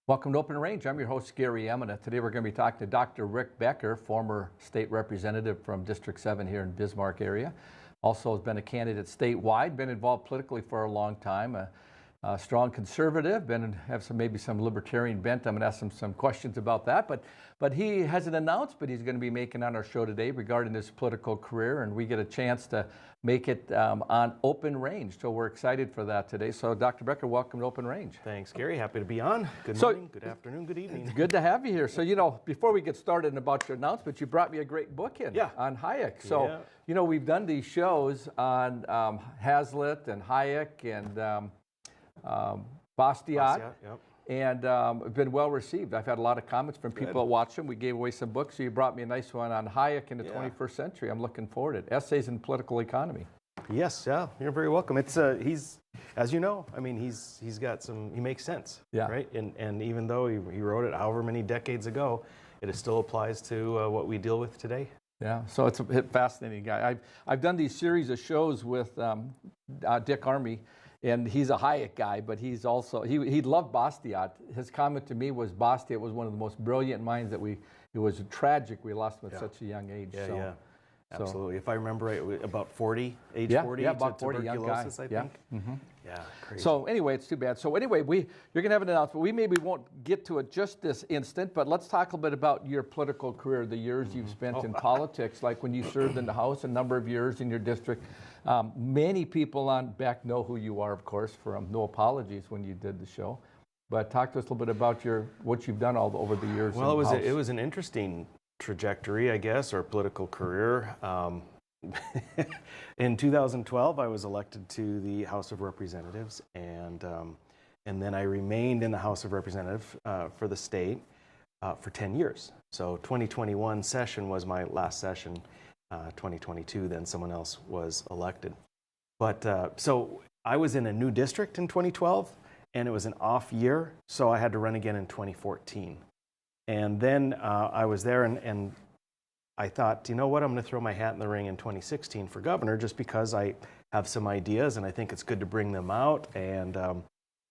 Welcome to Open Range. I'm your host, Gary Emineth. Today we're going to be talking to Dr. Rick Becker, former state representative from District 7 here in Bismarck area. Also has been a candidate statewide, been involved politically for a long time, a strong conservative, have maybe some libertarian bent. I'm going to ask him some questions about that, but he hasn't announced, but he's going to be making on our show today regarding his political career, and we get a chance to make it on Open Range. So we're excited for that today. So Dr. Becker, welcome to Open Range. Thanks, Gary. Happy to be on. Good morning, good afternoon, good evening. It's good to have you here. So, before we get started about your announcement, you brought me a great book on Hayek. So, we've done these shows on Hazlitt and Hayek and Bastiat. Yep. And been well received. I've had a lot of comments from people that watch them. We gave away some books, so you brought me a nice one on Hayek in the 21st century. I'm looking forward to it. Essays in Political Economy. Yes, you're very welcome. It's he's, as you know, he's got some. He makes sense, right? And even though he wrote it however many decades ago, it still applies to what we deal with today. Yeah, so it's a fascinating guy. I've done these series of shows with Dick Armey. And he's a Hayek guy, but he's also, he loved Bastiat. His comment to me was Bastiat was one of the most brilliant minds it was tragic we lost him at such a young age. Absolutely. If I remember right, about 40, age 40, about 40, young guy. I think. Mm-hmm. Yeah, crazy. So anyway, it's too bad. So anyway, you're going to have an announcement. We maybe won't get to it just this instant, but let's talk a bit about your political career, the years you've spent in politics, like when you served in the House, a number of years in your district. Many people on back know who you are, of course, from No Apologies when you did the show. But talk to us a little bit about what you've done all over the years. Well, it was an interesting trajectory, I guess, or political career. In 2012, I was elected to the House of Representatives, and then I remained in the House of Representatives for the state for 10 years. So 2021 session was my last session. 2022, then someone else was elected. But so I was in a new district in 2012, and it was an off year, so I had to run again in 2014. And then I was there, and I thought, you know what, I'm going to throw my hat in the ring in 2016 for governor, just because I have some ideas, and I think it's good to bring them out. And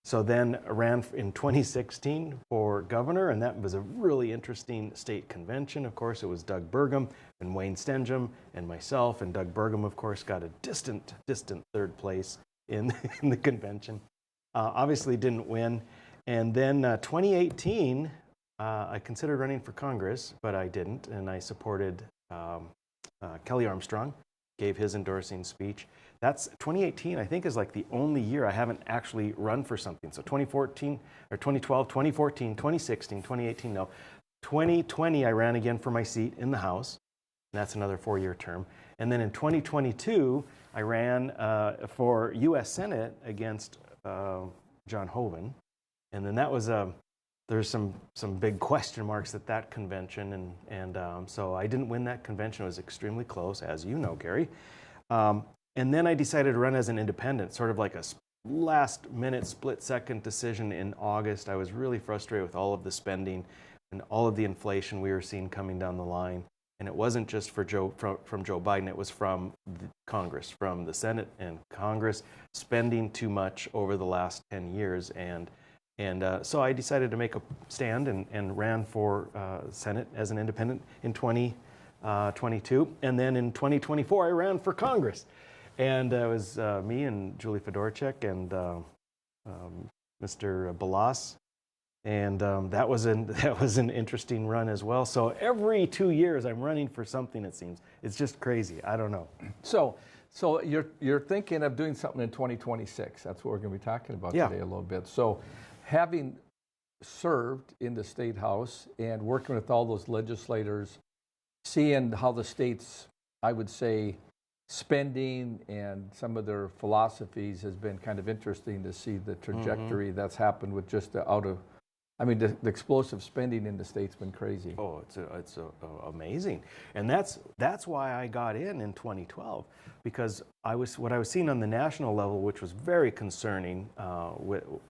so then I ran in 2016 for governor, and that was a really interesting state convention. Of course, it was Doug Burgum and Wayne Stenjum and myself, and Doug Burgum, of course, got a distant third place in the convention. Obviously didn't win. And then 2018, I considered running for Congress, but I didn't, and I supported Kelly Armstrong, gave his endorsing speech. That's 2018, I think, is like the only year I haven't actually run for something. So 2014 or 2012, 2014, 2016, 2018, no. 2020, I ran again for my seat in the House. And that's another 4-year term. And then in 2022, I ran for U.S. Senate against John Hoeven. And then that was there's some big question marks at that convention, and so I didn't win that convention. It was extremely close, as you know, Gary. And then I decided to run as an independent, sort of like a last-minute, split-second decision in August. I was really frustrated with all of the spending and all of the inflation we were seeing coming down the line. And it wasn't just from Joe Biden, it was from the Congress, from the Senate and Congress, spending too much over the last 10 years. And so I decided to make a stand and ran for Senate as an independent in 2022. And then in 2024, I ran for Congress. And it was me and Julie Fedorchak and Mr. Balas. And that was an interesting run as well. So every 2 years, I'm running for something, it seems. It's just crazy. I don't know. So you're thinking of doing something in 2026. That's what we're going to be talking about today a little bit. So having served in the State House and working with all those legislators, seeing how the state's, I would say, spending and some of their philosophies has been kind of interesting to see the trajectory that's happened with just the explosive spending in the state's been crazy. Oh, it's amazing, and that's why I got in 2012, because what I was seeing on the national level, which was very concerning,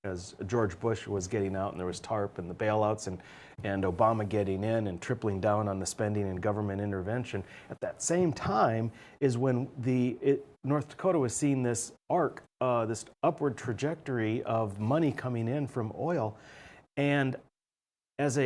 as George Bush was getting out, and there was TARP and the bailouts, and Obama getting in and tripling down on the spending and government intervention. At that same time is when North Dakota was seeing this this upward trajectory of money coming in from oil. And as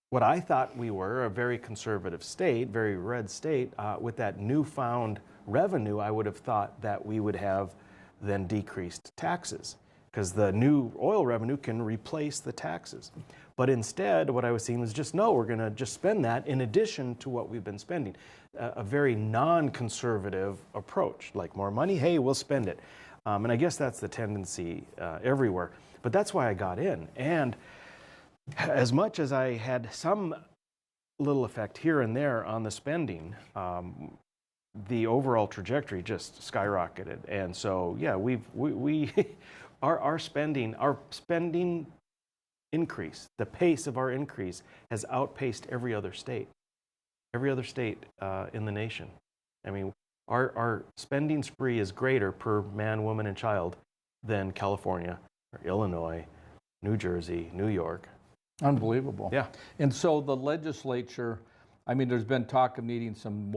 what I thought we were, a very conservative state, very red state, with that newfound revenue, I would have thought that we would have then decreased taxes, because the new oil revenue can replace the taxes. But instead, what I was seeing was just, no, we're going to just spend that in addition to what we've been spending. A very non-conservative approach, like more money, hey, we'll spend it. And I guess that's the tendency everywhere. But that's why I got in. And as much as I had some little effect here and there on the spending, the overall trajectory just skyrocketed. And so, yeah, our spending increase, the pace of our increase has outpaced every other state in the nation. I mean, our spending spree is greater per man, woman, and child than California, or Illinois, New Jersey, New York. Unbelievable. Yeah. And so the legislature, I mean, there's been talk of needing some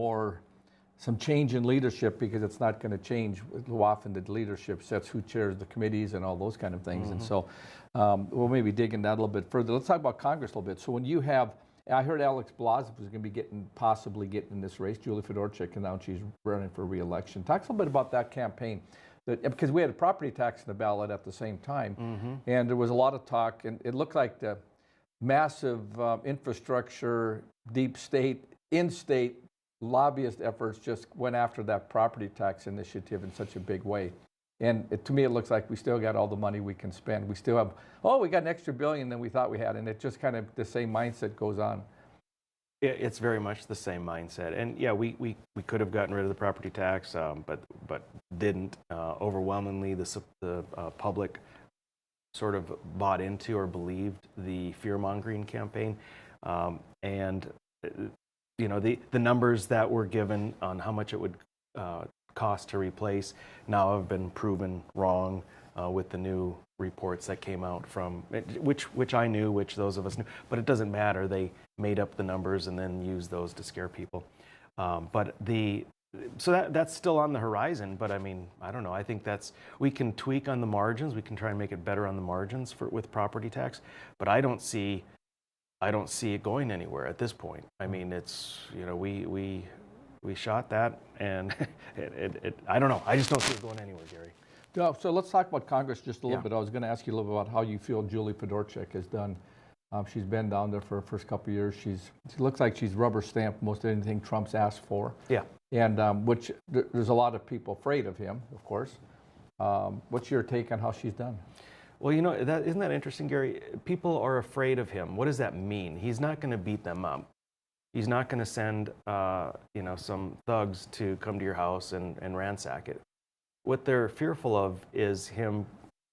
change in leadership, because it's not going to change how often the leadership sets who chairs the committees and all those kind of things. And so we'll maybe dig into that a little bit further. Let's talk about Congress a little bit. So when you have, I heard Alex Blazek was going to be possibly getting in this race. Julie Fedorchak announced she's running for re-election. Talk a little bit about that campaign. Because we had a property tax in the ballot at the same time, and there was a lot of talk, and it looked like the massive infrastructure, deep state, in-state lobbyist efforts just went after that property tax initiative in such a big way. And to me, it looks like we still got all the money we can spend. We still have, we got an extra billion than we thought we had. And it just kind of, the same mindset goes on. It's very much the same mindset. And yeah, we could have gotten rid of the property tax, but didn't. Overwhelmingly, the public sort of bought into or believed the fear-mongering campaign. And the numbers that were given on how much it would cost to replace now have been proven wrong with the new reports that came out from which I knew, which those of us knew, but it doesn't matter. They made up the numbers and then used those to scare people. So that's still on the horizon. But I mean, I don't know. I think we can tweak on the margins. We can try and make it better on the margins with property tax. But I don't see it going anywhere at this point. I mean, it's we shot that, and I don't know. I just don't see it going anywhere, Gary. So let's talk about Congress just a little bit. I was going to ask you a little bit about how you feel Julie Fedorchak has done. She's been down there for the first couple of years. She looks like she's rubber stamped most anything Trump's asked for. Yeah. And which there's a lot of people afraid of him, of course. What's your take on how she's done? Well, isn't that interesting, Gary? People are afraid of him. What does that mean? He's not going to beat them up. He's not going to send some thugs to come to your house and ransack it. What they're fearful of is him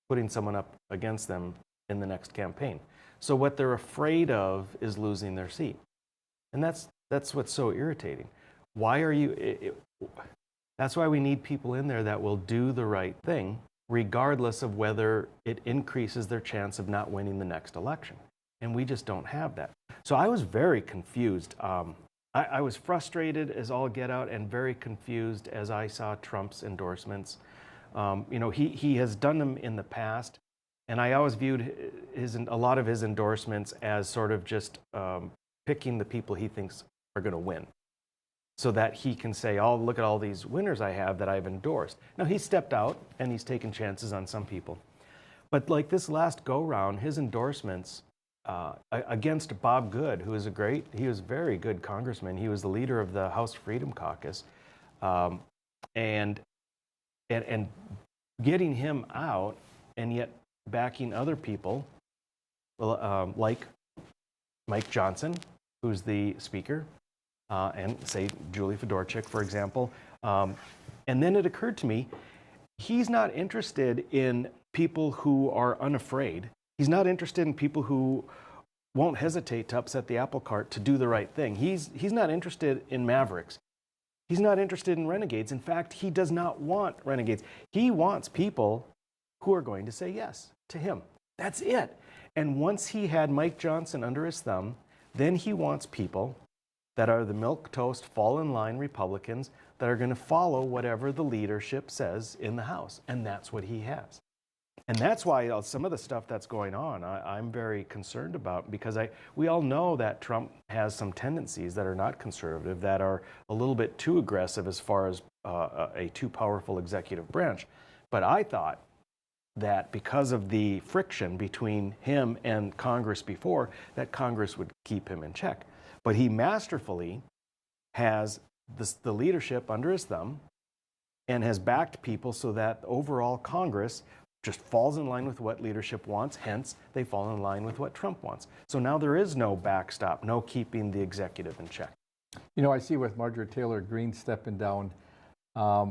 putting someone up against them in the next campaign. So what they're afraid of is losing their seat. And that's what's so irritating. That's why we need people in there that will do the right thing, regardless of whether it increases their chance of not winning the next election. And we just don't have that. So I was very confused. I was frustrated as all get out and very confused as I saw Trump's endorsements. He has done them in the past, and I always viewed a lot of his endorsements as sort of just picking the people he thinks are going to win, so that he can say, "Oh, look at all these winners I have that I've endorsed." Now, he's stepped out and he's taken chances on some people. But like this last go-round, his endorsements against Bob Good, who is he was a very good congressman. He was the leader of the House Freedom Caucus. And getting him out and yet backing other people, like Mike Johnson, who's the speaker, and say Julie Fedorchak, for example. And then it occurred to me, he's not interested in people who are unafraid. He's not interested in people who won't hesitate to upset the apple cart to do the right thing. He's not interested in mavericks. He's not interested in renegades. In fact, he does not want renegades. He wants people who are going to say yes to him. That's it. And once he had Mike Johnson under his thumb, then he wants people that are the milquetoast, fall-in-line Republicans that are going to follow whatever the leadership says in the House. And that's what he has. And that's why some of the stuff that's going on, I'm very concerned about, because we all know that Trump has some tendencies that are not conservative, that are a little bit too aggressive as far as a too powerful executive branch. But I thought that because of the friction between him and Congress before, that Congress would keep him in check. But he masterfully has the leadership under his thumb and has backed people so that overall Congress just falls in line with what leadership wants, hence they fall in line with what Trump wants. So now there is no backstop, no keeping the executive in check. You know, I see with Marjorie Taylor Greene stepping down, I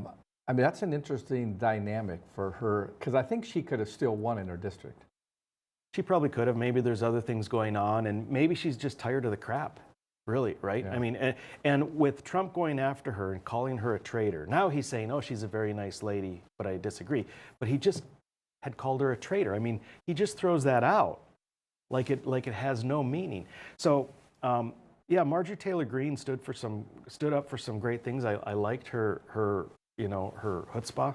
mean, that's an interesting dynamic for her, because I think she could have still won in her district. She probably could have. Maybe there's other things going on, and maybe she's just tired of the crap, really, right? Yeah. I mean, and with Trump going after her and calling her a traitor, now he's saying, oh, she's a very nice lady, but I disagree. But he just had called her a traitor. I mean, he just throws that out like it has no meaning. So, yeah, Marjorie Taylor Greene stood up for some great things. I liked her chutzpah.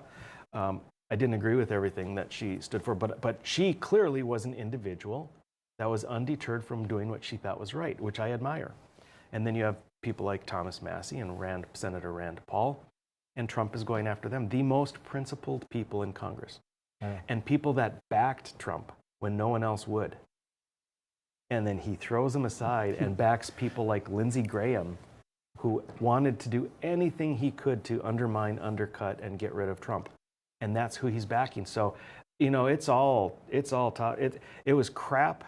I didn't agree with everything that she stood for, but she clearly was an individual that was undeterred from doing what she thought was right, which I admire. And then you have people like Thomas Massie and Senator Rand Paul, and Trump is going after them, the most principled people in Congress. And people that backed Trump when no one else would. And then he throws them aside and backs people like Lindsey Graham, who wanted to do anything he could to undermine, undercut, and get rid of Trump. And that's who he's backing. So, you know, it was crap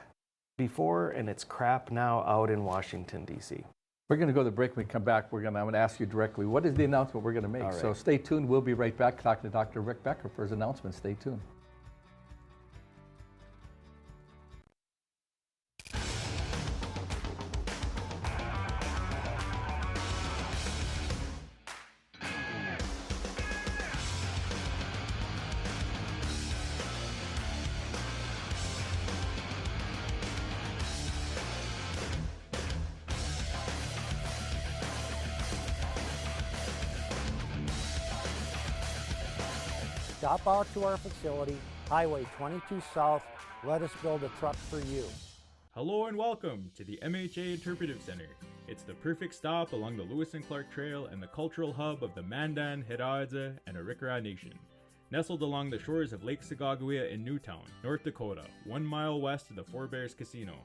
before, and it's crap now out in Washington, D.C. We're going to go to the break. When we come back, I'm going to ask you directly, what is the announcement we're going to make? All right. So stay tuned. We'll be right back talking to Dr. Rick Becker for his announcement. Stay tuned. Stop out to our facility, Highway 22 South. Let us build a truck for you. Hello and welcome to the MHA Interpretive Center. It's the perfect stop along the Lewis and Clark Trail and the cultural hub of the Mandan, Hidatsa, and Arikara Nation. Nestled along the shores of Lake Sagagawea in Newtown, North Dakota, 1 mile west of the Four Bears Casino.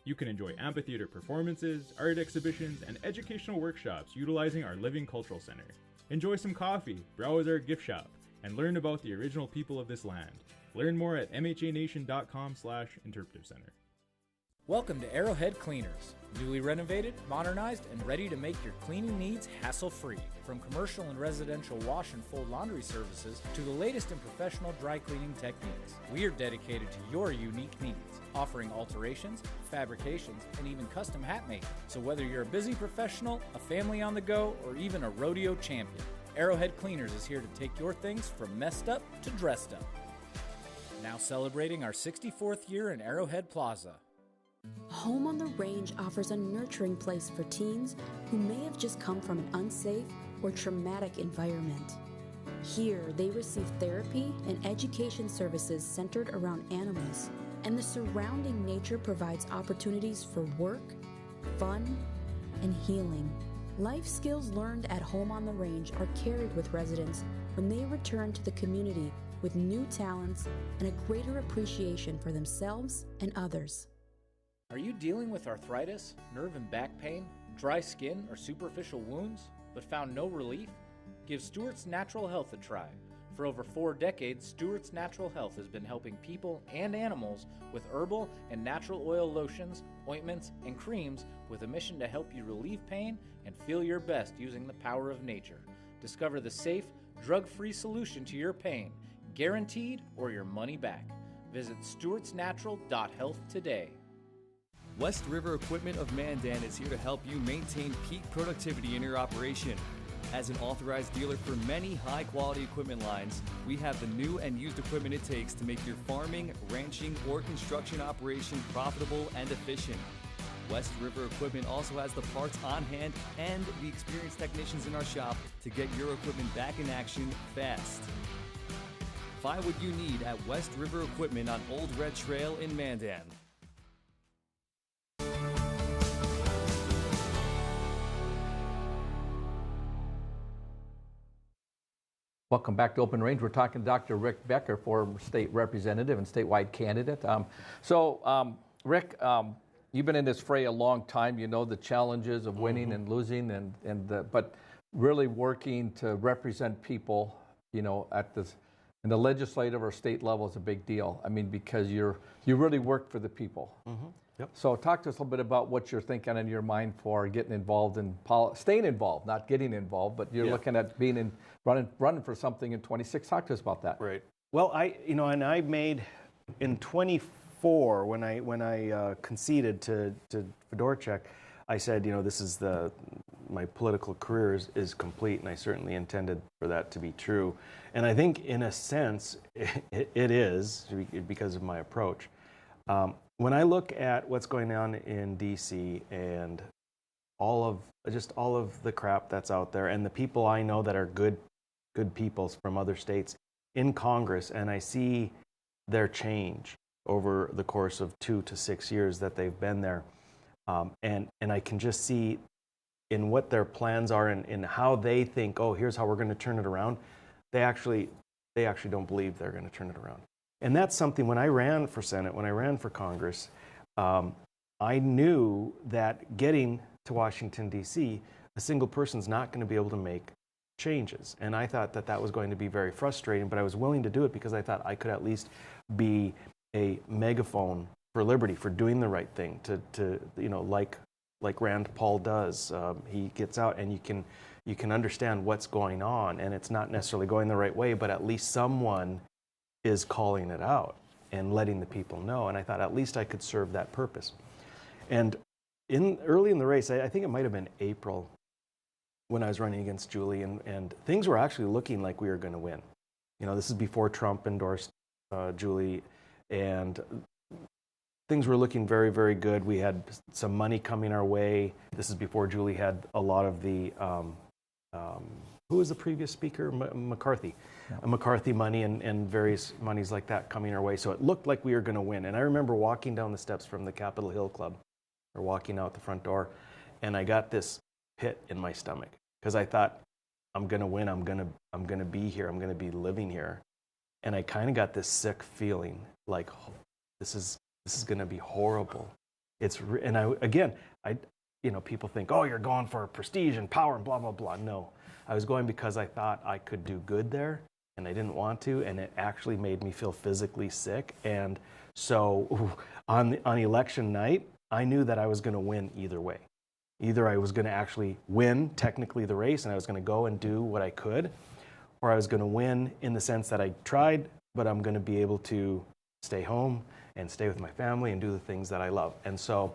You can enjoy amphitheater performances, art exhibitions, and educational workshops utilizing our Living Cultural Center. Enjoy some coffee, browse our gift shop, and learn about the original people of this land. Learn more at mhanation.com/interpretive center. Welcome to Arrowhead Cleaners. Newly renovated, modernized, and ready to make your cleaning needs hassle-free. From commercial and residential wash and fold laundry services to the latest in professional dry cleaning techniques, we are dedicated to your unique needs, offering alterations, fabrications, and even custom hat making. So whether you're a busy professional, a family on the go, or even a rodeo champion, Arrowhead Cleaners is here to take your things from messed up to dressed up. Now celebrating our 64th year in Arrowhead Plaza. Home on the Range offers a nurturing place for teens who may have just come from an unsafe or traumatic environment. Here, they receive therapy and education services centered around animals, and the surrounding nature provides opportunities for work, fun, and healing. Life skills learned at Home on the Range are carried with residents when they return to the community with new talents and a greater appreciation for themselves and others. Are you dealing with arthritis, nerve and back pain, dry skin, or superficial wounds, but found no relief? Give Stewart's Natural Health a try. For over 4 decades, Stewart's Natural Health has been helping people and animals with herbal and natural oil lotions, ointments, and creams with a mission to help you relieve pain and feel your best using the power of nature. Discover the safe, drug-free solution to your pain, guaranteed or your money back. Visit stewartsnatural.health today. West River Equipment of Mandan is here to help you maintain peak productivity in your operation. As an authorized dealer for many high-quality equipment lines, we have the new and used equipment it takes to make your farming, ranching, or construction operation profitable and efficient. West River Equipment also has the parts on hand and the experienced technicians in our shop to get your equipment back in action fast. Find what you need at West River Equipment on Old Red Trail in Mandan. Welcome back to Open Range. We're talking to Dr. Rick Becker, former state representative and statewide candidate. Rick, you've been in this fray a long time. You know the challenges of winning and losing, but really working to represent people, you know, in the legislative or state level is a big deal. I mean, because you really work for the people. Yep. So talk to us a little bit about what you're thinking in your mind for getting involved in staying involved, not getting involved, but you're looking at being running for something in 26. Talk to us about that. Right. Well, I made in 24 when I conceded to Fedorchak, I said, this is my political career is complete, and I certainly intended for that to be true. And I think, in a sense, it is because of my approach. When I look at what's going on in D.C. and all of the crap that's out there, and the people I know that are good people from other states in Congress, and I see their change over the course of 2 to 6 years that they've been there, and I can just see in what their plans are and in how they think, oh, here's how we're going to turn it around. They actually don't believe they're going to turn it around. And that's something, when I ran for Senate, when I ran for Congress, I knew that getting to Washington, D.C., a single person's not going to be able to make changes. And I thought that was going to be very frustrating, but I was willing to do it because I thought I could at least be a megaphone for liberty, for doing the right thing, to like Rand Paul does. He gets out and you can understand what's going on, and it's not necessarily going the right way, but at least someone is calling it out and letting the people know. And I thought at least I could serve that purpose. And early in the race, I think it might have been April, when I was running against Julie, and things were actually looking like we were going to win. This is before Trump endorsed Julie, and things were looking very, very good. We had some money coming our way. This is before Julie had a lot of the who was the previous speaker? McCarthy. Yeah. McCarthy money and various monies like that coming our way. So it looked like we were going to win. And I remember walking down the steps from the Capitol Hill Club, or walking out the front door, and I got this pit in my stomach because I thought, I'm going to win. I'm going to be here. I'm going to be living here. And I kind of got this sick feeling like, oh, this is going to be horrible. People think, oh, you're going for prestige and power and blah, blah, blah. No, I was going because I thought I could do good there, and I didn't want to, and it actually made me feel physically sick. And so on election night, I knew that I was going to win either way. Either I was going to actually win technically the race, and I was going to go and do what I could, or I was going to win in the sense that I tried, but I'm going to be able to stay home and stay with my family and do the things that I love. And so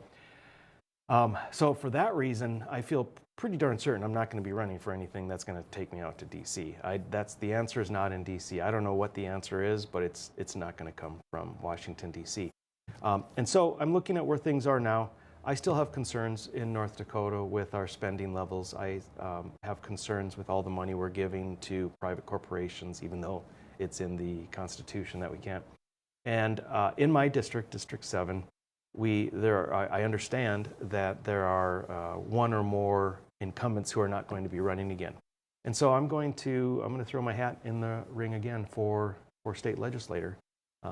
for that reason, I feel pretty darn certain I'm not going to be running for anything that's going to take me out to D.C. The answer is not in D.C. I don't know what the answer is, but it's not going to come from Washington, D.C. And so I'm looking at where things are now. I still have concerns in North Dakota with our spending levels. I have concerns with all the money we're giving to private corporations, even though it's in the Constitution that we can't. And in my district, District 7, I understand that there are one or more incumbents who are not going to be running again. And so I'm going to throw my hat in the ring again for state legislator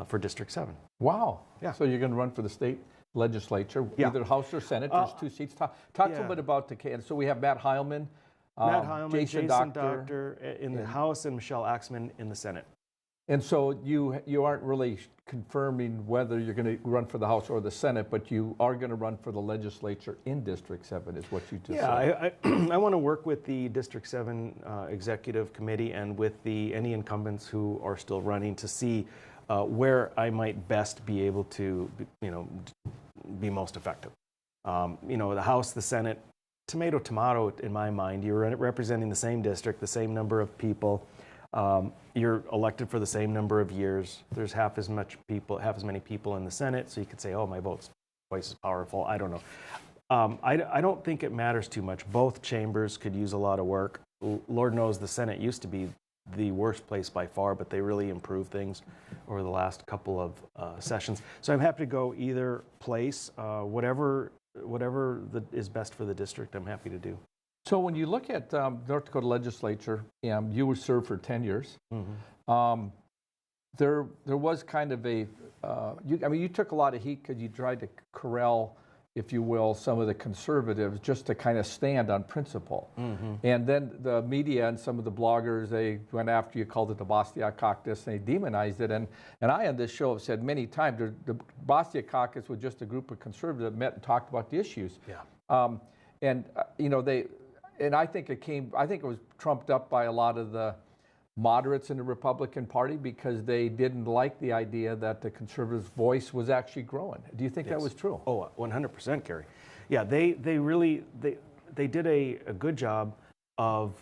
for District 7. Wow. Yeah. So you're going to run for the state legislature, either House or Senate. There's 2 seats. Talk a little bit about the candidates. So we have Matt Heilman, Jason Doctor in the House, and Michelle Axman in the Senate. And so you aren't really confirming whether you're going to run for the House or the Senate, but you are going to run for the legislature in District 7 is what you just said. I want to work with the District 7 Executive Committee and with any incumbents who are still running to see where I might best be able to be most effective. The House, the Senate, tomato in my mind. You're representing the same district, the same number of people. You're elected for the same number of years. There's half as many people in the Senate, so you could say, oh, my vote's twice as powerful. I don't know. I don't think it matters too much. Both chambers could use a lot of work. Lord knows the Senate used to be the worst place by far, but they really improved things over the last couple of sessions. So I'm happy to go either place, whatever is best for the district, I'm happy to do. So when you look at North Dakota legislature, you were served for 10 years. There was kind of a, you took a lot of heat because you tried to corral, if you will, some of the conservatives just to kind of stand on principle. And then the media and some of the bloggers, they went after you, called it the Bastiat Caucus, and they demonized it. And I on this show have said many times, the Bastiat Caucus was just a group of conservatives that met and talked about the issues. And I think it was trumped up by a lot of the moderates in the Republican Party because they didn't like the idea that the conservatives' voice was actually growing. Do you think that was true? Oh, 100%, Gary. Yeah, they did a good job of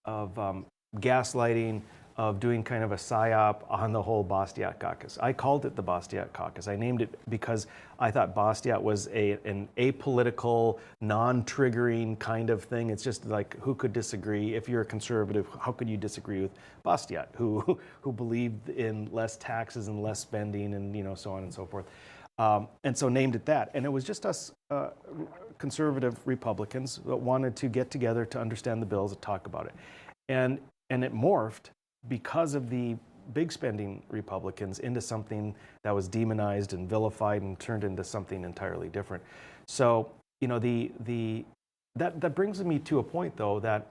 gaslighting, of doing kind of a psyop on the whole Bastiat Caucus. I called it the Bastiat Caucus. I named it because I thought Bastiat was an apolitical, non-triggering kind of thing. It's just like, who could disagree? If you're a conservative, how could you disagree with Bastiat, who believed in less taxes and less spending and so on and so forth. And so named it that. And it was just us conservative Republicans that wanted to get together to understand the bills and talk about it. And it morphed because of the big spending Republicans into something that was demonized and vilified and turned into something entirely different. So, that brings me to a point though that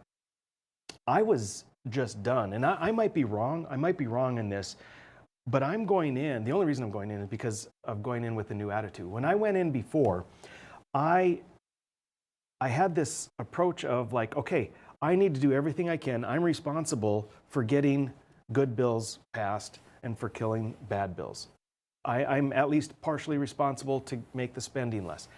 I was just done. And I might be wrong. I might be wrong in this, but I'm going in. The only reason I'm going in is because of going in with a new attitude. When I went in before, I had this approach of like, okay, I need to do everything I can. I'm responsible for getting good bills passed and for killing bad bills. I'm at least partially responsible to make the spending less.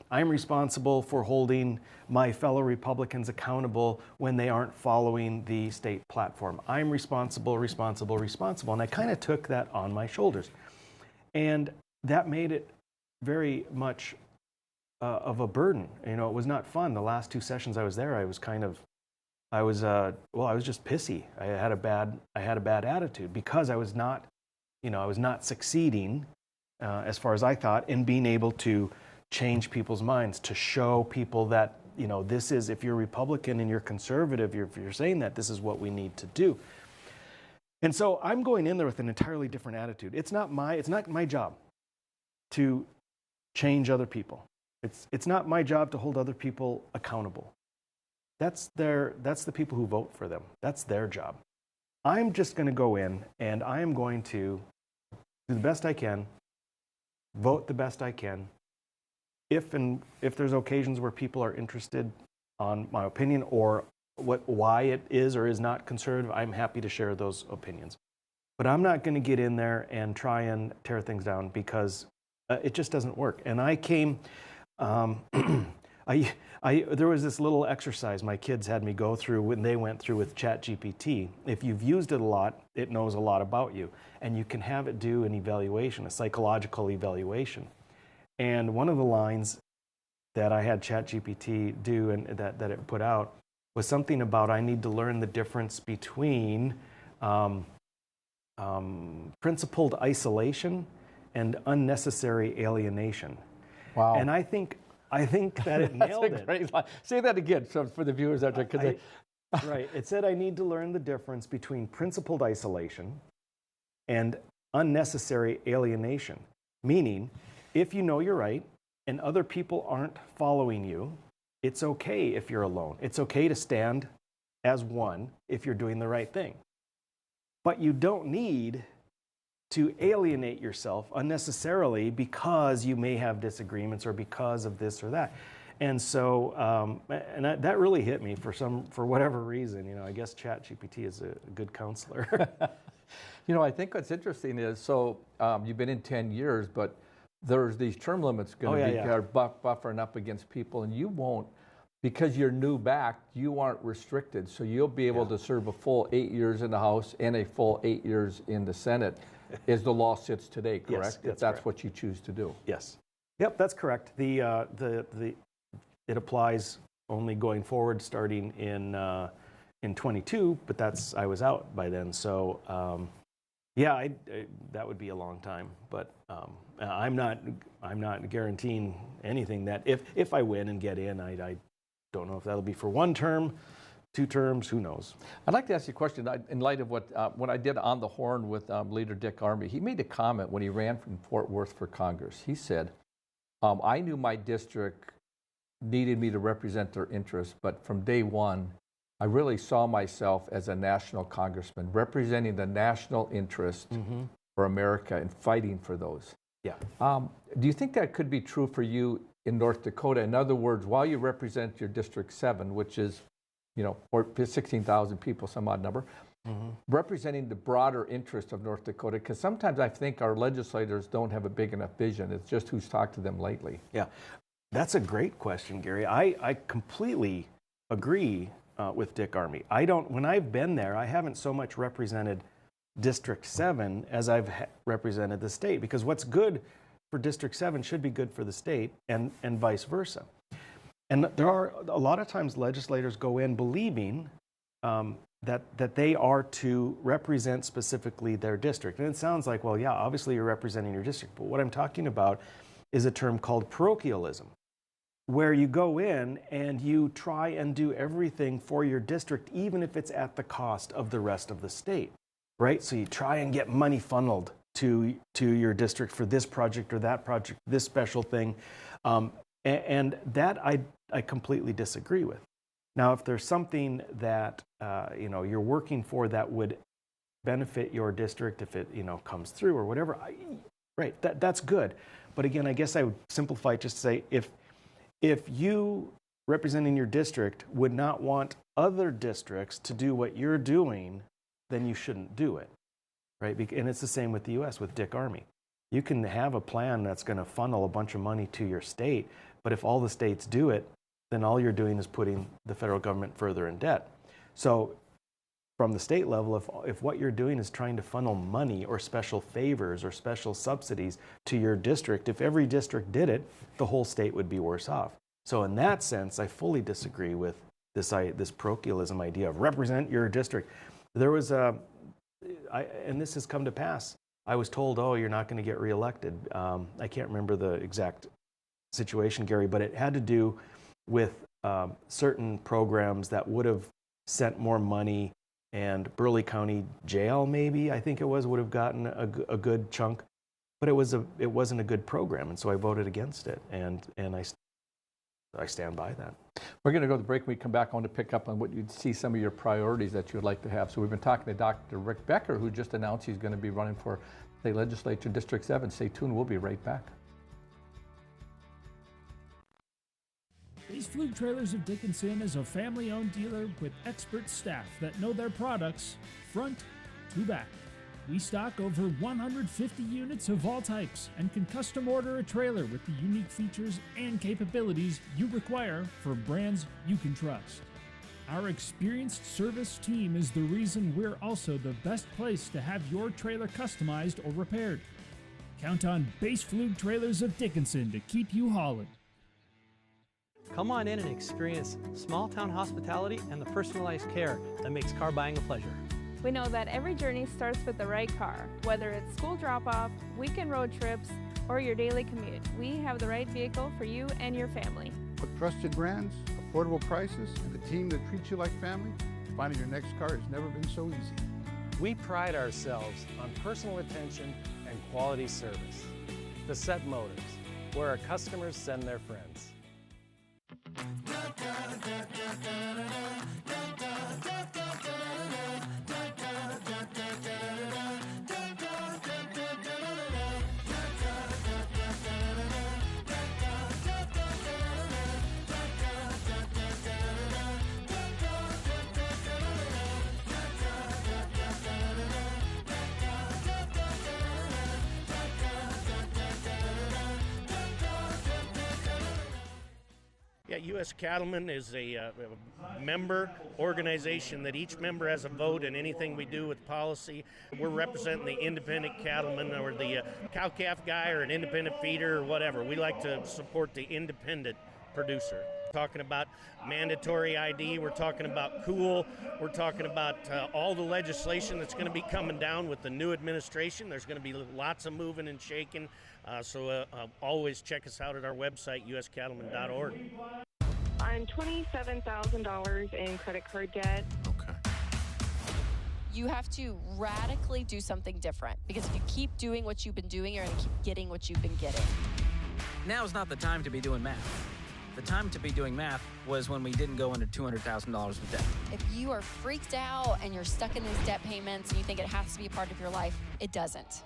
I'm responsible for holding my fellow Republicans accountable when they aren't following the state platform. I'm responsible. And I kind of took that on my shoulders. And that made it very much of a burden. It was not fun. The last 2 sessions I was there, I was just pissy. I had a bad attitude because I was not succeeding as far as I thought in being able to change people's minds, to show people that, this is, if you're Republican and you're conservative, if you're saying that, this is what we need to do. And so I'm going in there with an entirely different attitude. It's not my job to change other people. It's not my job to hold other people accountable. That's the people who vote for them. That's their job. I'm just going to go in and I am going to do the best I can, vote the best I can. If there's occasions where people are interested on my opinion or why it is or is not conservative, I'm happy to share those opinions. But I'm not going to get in there and try and tear things down because it just doesn't work. And I came, there was this little exercise my kids had me go through when they went through with ChatGPT. If you've used it a lot, it knows a lot about you. And you can have it do an evaluation, a psychological evaluation. And one of the lines that I had ChatGPT do and that it put out was something about I need to learn the difference between principled isolation and unnecessary alienation. Wow. And I think that it nailed it. Great line. Say that again for the viewers out there. Right. It said I need to learn the difference between principled isolation and unnecessary alienation. Meaning, if you know you're right and other people aren't following you, it's okay if you're alone. It's okay to stand as one if you're doing the right thing. But you don't need to alienate yourself unnecessarily because you may have disagreements or because of this or that. And so, that really hit me for whatever reason. I guess ChatGPT is a good counselor. I think what's interesting is, you've been in 10 years, but there's these term limits going to be buffering up against people, and you won't, because you're new back, you aren't restricted. So you'll be able to serve a full 8 years in the House and a full 8 years in the Senate, as the law sits today, correct? Yes, if that's what you choose to do. Yes. Yep, that's correct. It applies only going forward, starting in in 22, but I was out by then. So yeah, that would be a long time. But I'm not guaranteeing anything that if I win and get in, I don't know if that'll be for 1 term, 2 terms, who knows. I'd like to ask you a question in light of what I did on the Horn with Leader Dick Armey. He made a comment when he ran from Fort Worth for Congress. He said, I knew my district needed me to represent their interests, but from day one, I really saw myself as a national congressman, representing the national interest for America and fighting for those. Yeah. Do you think that could be true for you in North Dakota? In other words, while you represent your District 7, which is, 16,000 people, some odd number, representing the broader interest of North Dakota, because sometimes I think our legislators don't have a big enough vision. It's just who's talked to them lately. Yeah, that's a great question, Gary. I completely agree with Dick Armey. When I've been there, I haven't so much represented District 7 as I've represented the state, because what's good for District 7 should be good for the state, and vice versa. And there are a lot of times legislators go in believing that they are to represent specifically their district. And it sounds like, well, yeah, obviously you're representing your district. But what I'm talking about is a term called parochialism, where you go in and you try and do everything for your district, even if it's at the cost of the rest of the state, right? So you try and get money funneled to your district for this project or that project, this special thing. And that I completely disagree with. Now, if there's something that you're working for that would benefit your district, if it comes through or whatever, right? That's good. But again, I guess I would simplify it just to say if you representing your district would not want other districts to do what you're doing, then you shouldn't do it, right? And it's the same with the U.S. with Dick Armey. You can have a plan that's going to funnel a bunch of money to your state, but if all the states do it, then all you're doing is putting the federal government further in debt. So from the state level, if what you're doing is trying to funnel money or special favors or special subsidies to your district, if every district did it, the whole state would be worse off. So in that sense, I fully disagree with this parochialism idea of represent your district. There was and this has come to pass. I was told, oh, you're not going to get reelected. I can't remember the exact situation, Gary, but it had to do with certain programs that would have sent more money, and Burleigh County Jail, maybe, I think it was, would have gotten a good chunk, but it wasn't a good program, and so I voted against it, and I stand by that. We're going to go to the break. When we come back, I want to pick up on what you'd see some of your priorities that you would like to have. So we've been talking to Dr. Rick Becker, who just announced he's going to be running for state legislature District 7. Stay tuned. We'll be right back. Base Flug Trailers of Dickinson is a family-owned dealer with expert staff that know their products front to back. We stock over 150 units of all types and can custom order a trailer with the unique features and capabilities you require for brands you can trust. Our experienced service team is the reason we're also the best place to have your trailer customized or repaired. Count on Base Flug Trailers of Dickinson to keep you hauling. Come on in and experience small-town hospitality and the personalized care that makes car buying a pleasure. We know that every journey starts with the right car. Whether it's school drop-off, weekend road trips, or your daily commute, we have the right vehicle for you and your family. With trusted brands, affordable prices, and a team that treats you like family, finding your next car has never been so easy. We pride ourselves on personal attention and quality service. Bassett Motors, where our customers send their friends. Yeah, U.S. Cattlemen is a member organization that each member has a vote in anything we do with policy. We're representing the independent cattleman or the cow-calf guy or an independent feeder or whatever. We like to support the independent producer. talking about mandatory ID. We're talking about cool. We're talking about all the legislation that's going to be coming down with the new administration. There's going to be lots of moving and shaking. So always check us out at our website, uscattleman.org. I'm $27,000 in credit card debt. Okay. You have to radically do something different, because if you keep doing what you've been doing, you're going to keep getting what you've been getting. Now's not the time to be doing math. The time to be doing math was when we didn't go into $200,000 of debt. If you are freaked out and you're stuck in these debt payments and you think it has to be a part of your life, it doesn't.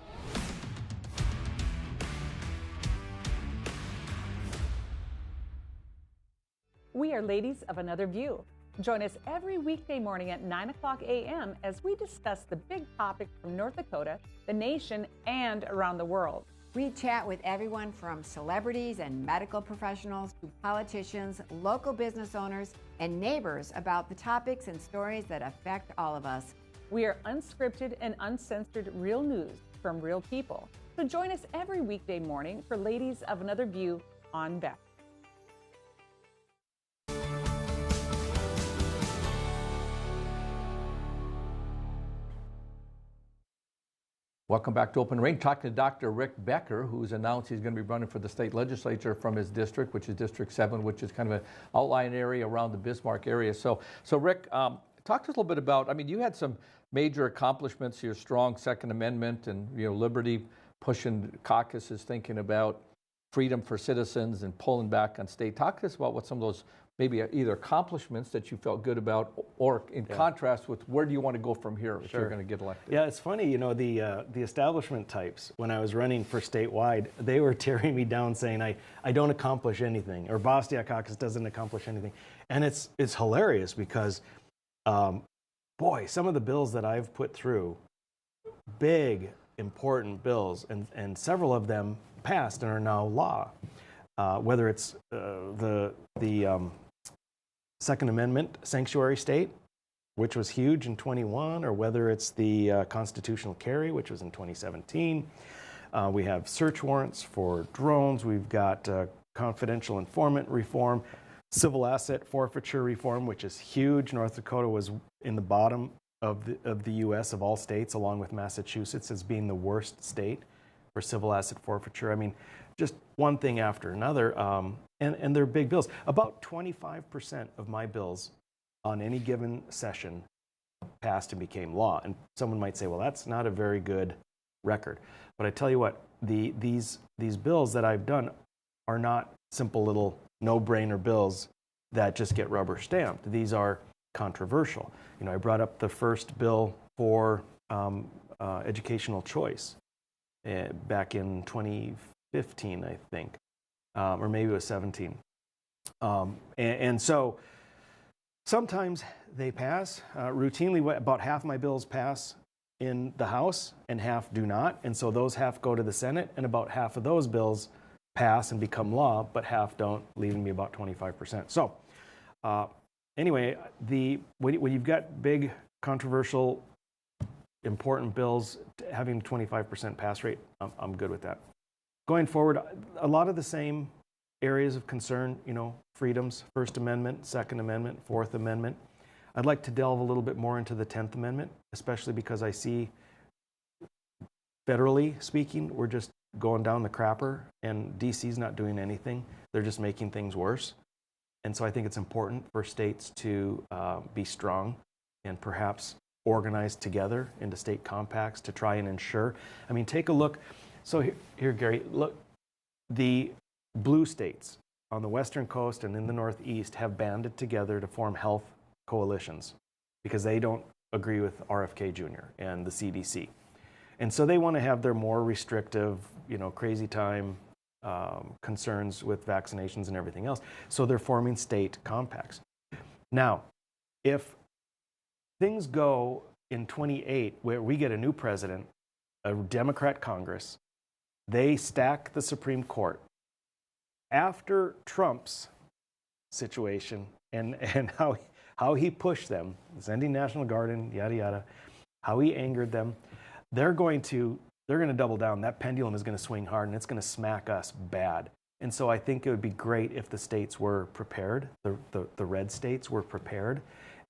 We are Ladies of Another View. Join us every weekday morning at 9 o'clock a.m. as we discuss the big topics from North Dakota, the nation, and around the world. We chat with everyone from celebrities and medical professionals to politicians, local business owners, and neighbors about the topics and stories that affect all of us. We are unscripted and uncensored real news from real people. So join us every weekday morning for Ladies of Another View on Beck. Welcome back to Open Range. Talking to Dr. Rick Becker, who's announced he's going to be running for the state legislature from his district, which is District 7, which is kind of an outlying area around the Bismarck area. So Rick, talk to us a little bit about, I mean, you had some major accomplishments, your strong Second Amendment and, liberty pushing caucuses, thinking about freedom for citizens and pulling back on state. Talk to us about what some of those maybe either accomplishments that you felt good about, or in contrast with where do you want to go from here if you're going to get elected? Yeah, it's funny, the establishment types, when I was running for statewide, they were tearing me down saying I don't accomplish anything, or Bostia Caucus doesn't accomplish anything. And it's hilarious because, boy, some of the bills that I've put through, big, important bills, and several of them passed and are now law. Whether it's the Second Amendment sanctuary state, which was huge in 21, or whether it's the constitutional carry, which was in 2017. We have search warrants for drones. We've got confidential informant reform, civil asset forfeiture reform, which is huge. North Dakota was in the bottom of the U.S. of all states, along with Massachusetts, as being the worst state for civil asset forfeiture. I mean, just one thing after another, and they're big bills. About 25% of my bills on any given session passed and became law. And someone might say, well, that's not a very good record. But I tell you what, these bills that I've done are not simple little no-brainer bills that just get rubber stamped. These are controversial. I brought up the first bill for educational choice back in 2015, I think, or maybe it was 17. And so sometimes they pass. Routinely, about half my bills pass in the House and half do not. And so those half go to the Senate, and about half of those bills pass and become law, but half don't, leaving me about 25%. So anyway, when you've got big, controversial, important bills, having a 25% pass rate, I'm good with that. Going forward, a lot of the same areas of concern, freedoms, First Amendment, Second Amendment, Fourth Amendment. I'd like to delve a little bit more into the 10th Amendment, especially because I see, federally speaking, we're just going down the crapper, and DC's not doing anything. They're just making things worse. And so I think it's important for states to be strong and perhaps organize together into state compacts to try and ensure. I mean, take a look. So here, Gary, look, the blue states on the western coast and in the northeast have banded together to form health coalitions because they don't agree with RFK Jr. and the CDC. And so they want to have their more restrictive, crazy time concerns with vaccinations and everything else. So they're forming state compacts. Now, if things go in 28 where we get a new president, a Democrat Congress, they stack the Supreme Court. After Trump's situation and how he pushed them, sending National Guard in, yada, yada, how he angered them, they're going to double down. That pendulum is going to swing hard, and it's going to smack us bad. And so I think it would be great if the states were prepared, the red states were prepared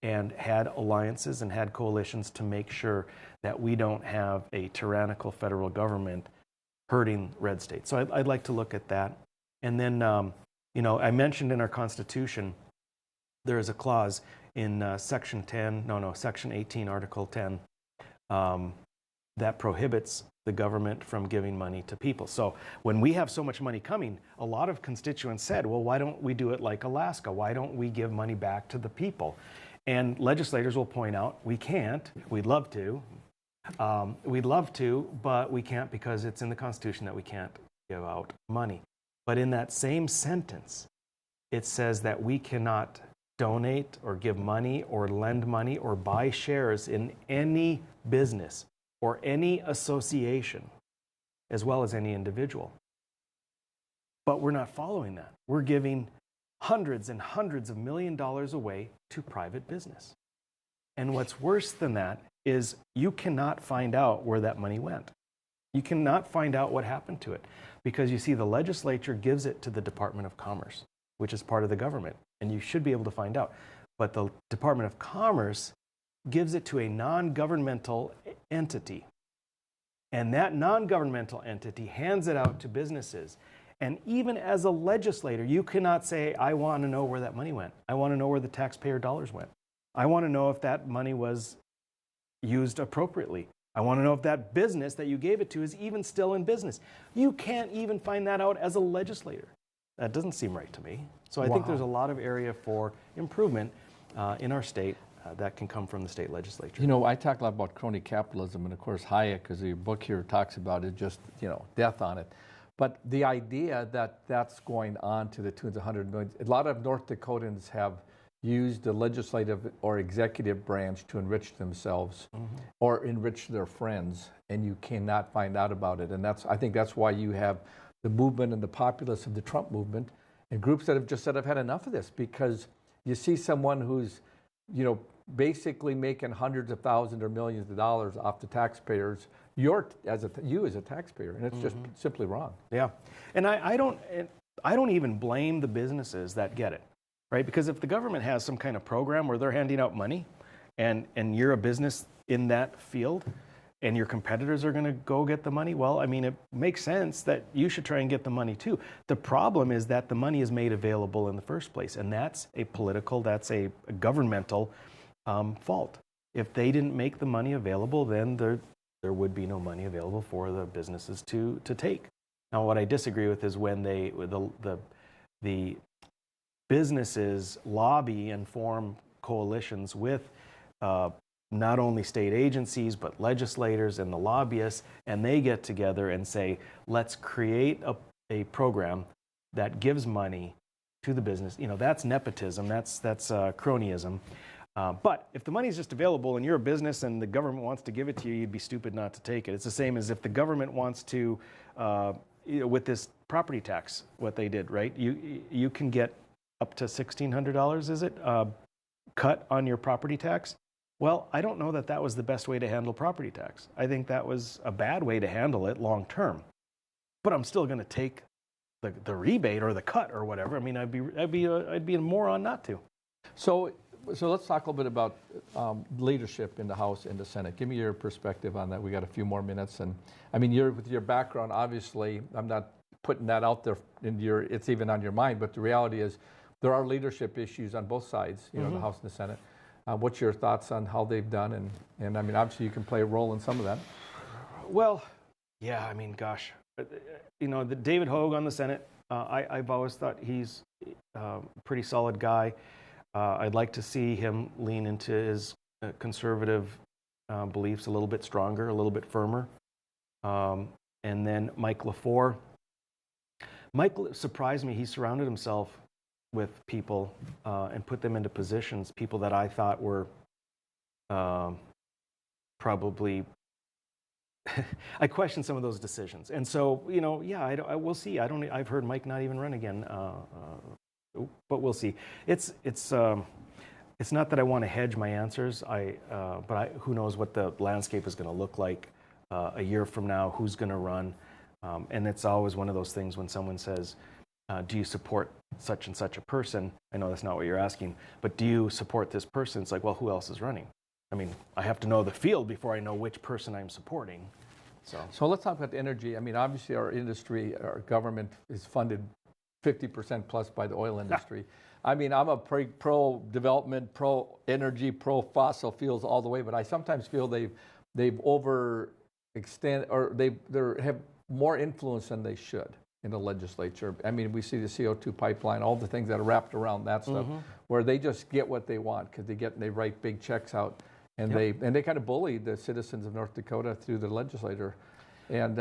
and had alliances and had coalitions to make sure that we don't have a tyrannical federal government hurting red states. So I'd like to look at that. And then, I mentioned in our Constitution, there is a clause in Section 18, Article 10, that prohibits the government from giving money to people. So when we have so much money coming, a lot of constituents said, well, why don't we do it like Alaska? Why don't we give money back to the people? And legislators will point out, we can't. We'd love to. But we can't because it's in the Constitution that we can't give out money. But in that same sentence, it says that we cannot donate or give money or lend money or buy shares in any business or any association, as well as any individual. But we're not following that. We're giving hundreds and hundreds of $1 million away to private business. And what's worse than that is you cannot find out where that money went. You cannot find out what happened to it because you see the legislature gives it to the Department of Commerce, which is part of the government, and you should be able to find out. But the Department of Commerce gives it to a non-governmental entity. And that non-governmental entity hands it out to businesses. And even as a legislator, you cannot say, I want to know where that money went. I want to know where the taxpayer dollars went. I want to know if that money was used appropriately. I want to know if that business that you gave it to is even still in business. You can't even find that out as a legislator. That doesn't seem right to me. So I think there's a lot of area for improvement in our state that can come from the state legislature. I talk a lot about crony capitalism, and of course Hayek, as your book here talks about it, just, death on it. But the idea that that's going on to the tunes of $100 million, a lot of North Dakotans have used the legislative or executive branch to enrich themselves or enrich their friends, and you cannot find out about it. And I think that's why you have the movement and the populace of the Trump movement and groups that have just said, I've had enough of this, because you see someone who's, basically making hundreds of thousands or millions of dollars off the taxpayers, you as a taxpayer, and it's just simply wrong. Yeah, and I don't even blame the businesses that get it, right? Because if the government has some kind of program where they're handing out money, and you're a business in that field, and your competitors are going to go get the money, well, I mean, it makes sense that you should try and get the money too. The problem is that the money is made available in the first place, and that's a governmental fault. If they didn't make the money available, then there would be no money available for the businesses to take. Now, what I disagree with is when the businesses lobby and form coalitions with not only state agencies, but legislators and the lobbyists, and they get together and say, let's create a program that gives money to the business. That's nepotism, that's cronyism. But if the money is just available and you're a business and the government wants to give it to you, you'd be stupid not to take it. It's the same as if the government wants to, with this property tax, what they did, right? You can get up to $1,600, is it, cut on your property tax? Well, I don't know that was the best way to handle property tax. I think that was a bad way to handle it long term. But I'm still going to take the rebate or the cut or whatever. I mean, I'd be a moron not to. So let's talk a little bit about leadership in the House and the Senate. Give me your perspective on that. We got a few more minutes, and I mean, with your background, obviously, I'm not putting that out there it's even on your mind, but the reality is there are leadership issues on both sides, the House and the Senate. What's your thoughts on how they've done? And I mean, obviously you can play a role in some of that. Well, yeah, I mean, gosh, the David Hogue on the Senate, I've always thought he's a pretty solid guy. I'd like to see him lean into his conservative beliefs a little bit stronger, a little bit firmer. And then Mike LaFleur. Mike surprised me. He surrounded himself with people and put them into positions, people that I thought were probably, I question some of those decisions. And so, we'll see. I've heard Mike not even run again, but we'll see. It's not that I want to hedge my answers, but who knows what the landscape is going to look like a year from now, who's going to run. And it's always one of those things when someone says, do you support such and such a person? I know that's not what you're asking, but do you support this person? It's like, well, who else is running? I mean, I have to know the field before I know which person I'm supporting. So let's talk about energy. I mean, obviously our industry, our government is funded 50% plus by the oil industry. I mean, I'm a pro-development, pro-energy, pro-fossil fuels all the way, but I sometimes feel they've overextended, or they have more influence than they should in the legislature. I mean, we see the CO2 pipeline, all the things that are wrapped around that stuff, where they just get what they want because they write big checks out, and they kind of bully the citizens of North Dakota through the legislature. And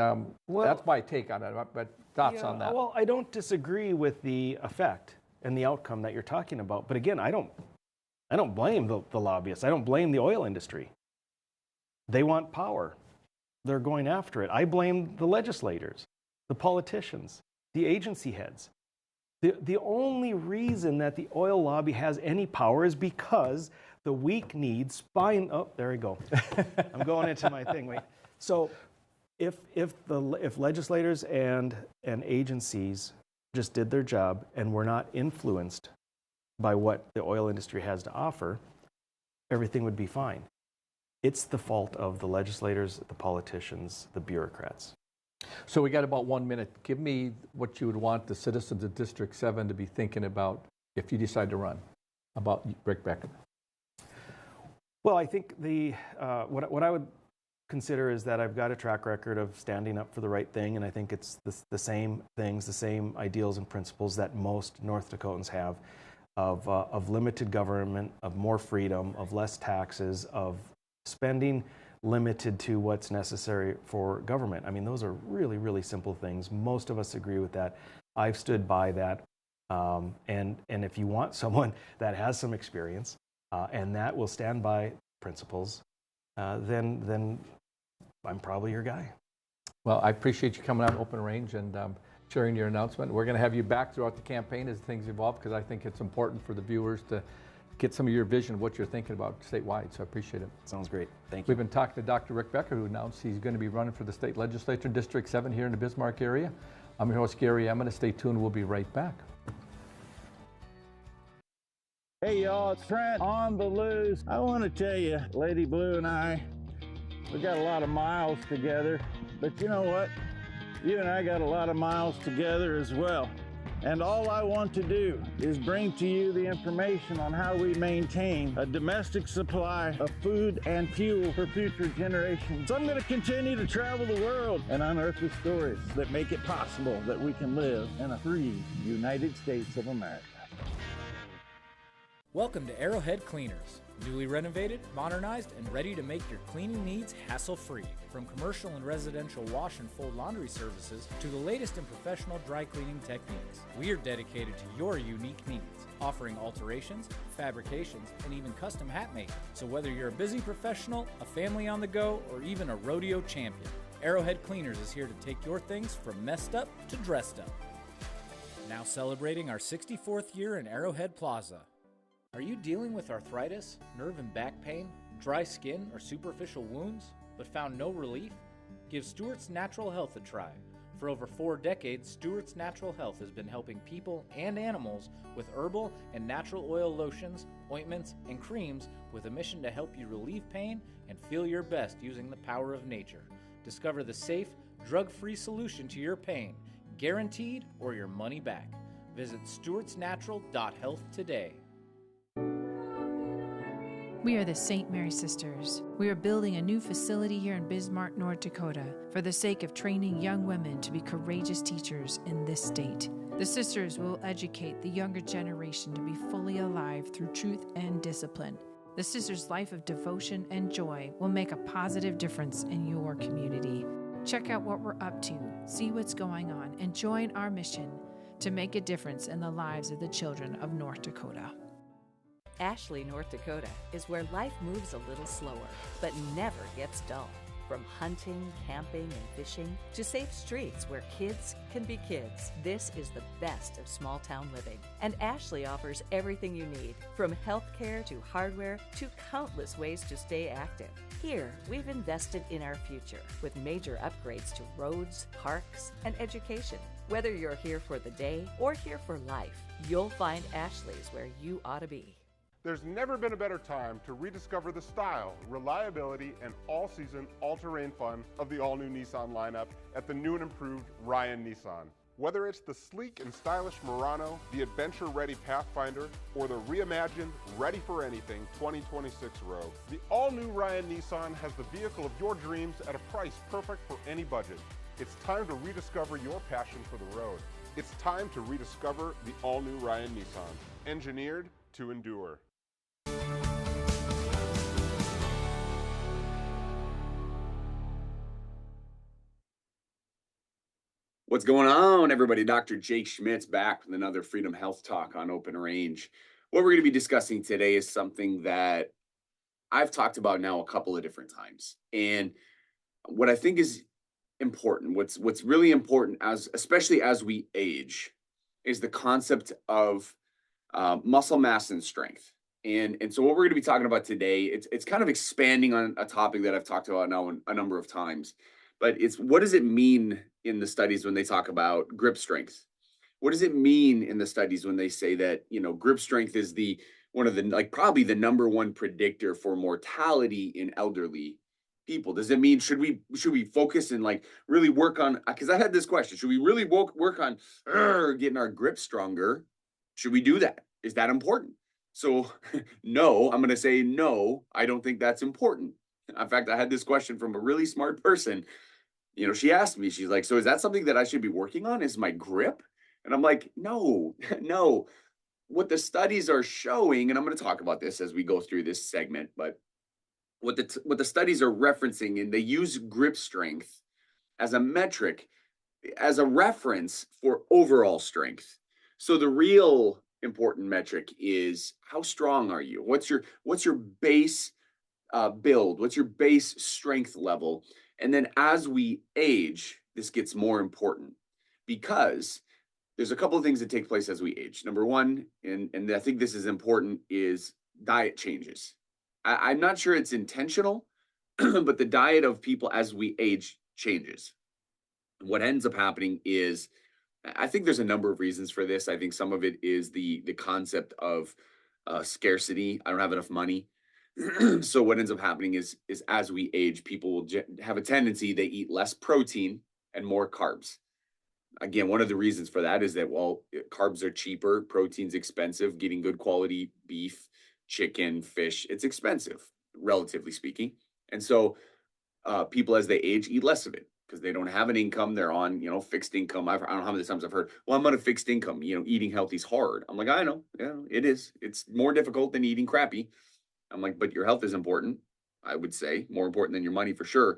that's my take on it, but thoughts on that? Well, I don't disagree with the effect and the outcome that you're talking about. But again, I don't blame the lobbyists. I don't blame the oil industry. They want power. They're going after it. I blame the legislators, the politicians, the agency heads. The only reason that the oil lobby has any power is because the weak need spine. Oh, there we go. I'm going into my thing. Wait. So if legislators and agencies just did their job and were not influenced by what the oil industry has to offer, everything would be fine. It's the fault of the legislators, the politicians, the bureaucrats. So we got about 1 minute. Give me what you would want the citizens of District 7 to be thinking about if you decide to run, about Rick Becker. Well, I think what I would consider is that I've got a track record of standing up for the right thing, and I think it's the same things, the same ideals and principles that most North Dakotans have of limited government, of more freedom, of less taxes, of spending limited to what's necessary for government. I mean, those are really, really simple things. Most of us agree with that. I've stood by that. And if you want someone that has some experience and that will stand by principles, then I'm probably your guy. Well, I appreciate you coming on Open Range and sharing your announcement. We're going to have you back throughout the campaign as things evolve, because I think it's important for the viewers to get some of your vision of what you're thinking about statewide. So I appreciate it. Sounds great. Thank you. We've been talking to Dr. Rick Becker, who announced he's going to be running for the state legislature, District 7 here in the Bismarck area. I'm your host, Gary Emineth. Stay tuned. We'll be right back. Hey y'all, it's Trent on the loose. I want to tell you, Lady Blue and I, we got a lot of miles together, but you know what? You and I got a lot of miles together as well. And all I want to do is bring to you the information on how we maintain a domestic supply of food and fuel for future generations. So I'm going to continue to travel the world and unearth the stories that make it possible that we can live in a free United States of America. Welcome to Arrowhead Cleaners. Newly renovated, modernized, and ready to make your cleaning needs hassle-free. From commercial and residential wash and fold laundry services to the latest in professional dry cleaning techniques, we are dedicated to your unique needs, offering alterations, fabrications, and even custom hat making. So whether you're a busy professional, a family on the go, or even a rodeo champion, Arrowhead Cleaners is here to take your things from messed up to dressed up. Now celebrating our 64th year in Arrowhead Plaza. Are you dealing with arthritis, nerve and back pain, dry skin, or superficial wounds, but found no relief? Give Stewart's Natural Health a try. For over 4 decades, Stewart's Natural Health has been helping people and animals with herbal and natural oil lotions, ointments, and creams with a mission to help you relieve pain and feel your best using the power of nature. Discover the safe, drug-free solution to your pain, guaranteed or your money back. Visit stewartsnatural.health today. We are the St. Mary Sisters. We are building a new facility here in Bismarck, North Dakota, for the sake of training young women to be courageous teachers in this state. The sisters will educate the younger generation to be fully alive through truth and discipline. The sisters' life of devotion and joy will make a positive difference in your community. Check out what we're up to, see what's going on, and join our mission to make a difference in the lives of the children of North Dakota. Ashley, North Dakota is where life moves a little slower, but never gets dull. From hunting, camping, and fishing to safe streets where kids can be kids, this is the best of small town living. And Ashley offers everything you need, from healthcare to hardware to countless ways to stay active. Here, we've invested in our future with major upgrades to roads, parks, and education. Whether you're here for the day or here for life, you'll find Ashley's where you ought to be. There's never been a better time to rediscover the style, reliability, and all-season, all-terrain fun of the all-new Nissan lineup at the new and improved Ryan Nissan. Whether it's the sleek and stylish Murano, the adventure-ready Pathfinder, or the reimagined, ready-for-anything 2026 Rogue, the all-new Ryan Nissan has the vehicle of your dreams at a price perfect for any budget. It's time to rediscover your passion for the road. It's time to rediscover the all-new Ryan Nissan, engineered to endure. What's going on, everybody? Dr. Jake Schmidt's back with another Freedom Health Talk on Open Range. What we're going to be discussing today is something that I've talked about now a couple of different times. And what I think is important, what's really important, especially as we age, is the concept of muscle mass and strength. And so what we're going to be talking about today, it's kind of expanding on a topic that I've talked about now a number of times. But it's, what does it mean in the studies when they talk about grip strength? What does it mean in the studies when they say that, grip strength is probably the number one predictor for mortality in elderly people? Does it mean, should we focus and really work on, because I had this question, should we really work on getting our grip stronger? Should we do that? Is that important? So no, I'm going to say no, I don't think that's important. In fact, I had this question from a really smart person. She asked me, she's like, so is that something that I should be working on? Is my grip? And I'm like, no. What the studies are showing, and I'm going to talk about this as we go through this segment, but what the studies are referencing, and they use grip strength as a metric, as a reference for overall strength. So the real important metric is, how strong are you? What's your base build? What's your base strength level? And then as we age, this gets more important, because there's a couple of things that take place as we age. Number one, and I think this is important, is diet changes. I'm not sure it's intentional, but the diet of people as we age changes. What ends up happening is, I think there's a number of reasons for this. I think some of it is the concept of scarcity. I don't have enough money. So what ends up happening is as we age, people will have a tendency, they eat less protein and more carbs. Again, one of the reasons for that is that, well, carbs are cheaper, protein's expensive, getting good quality beef, chicken, fish, it's expensive, relatively speaking. And so people as they age eat less of it because they don't have an income. They're on, fixed income. I don't know how many times I've heard, well, I'm on a fixed income, eating healthy is hard. I'm like, I know, yeah, it is. It's more difficult than eating crappy. I'm like, but your health is important, I would say, more important than your money for sure.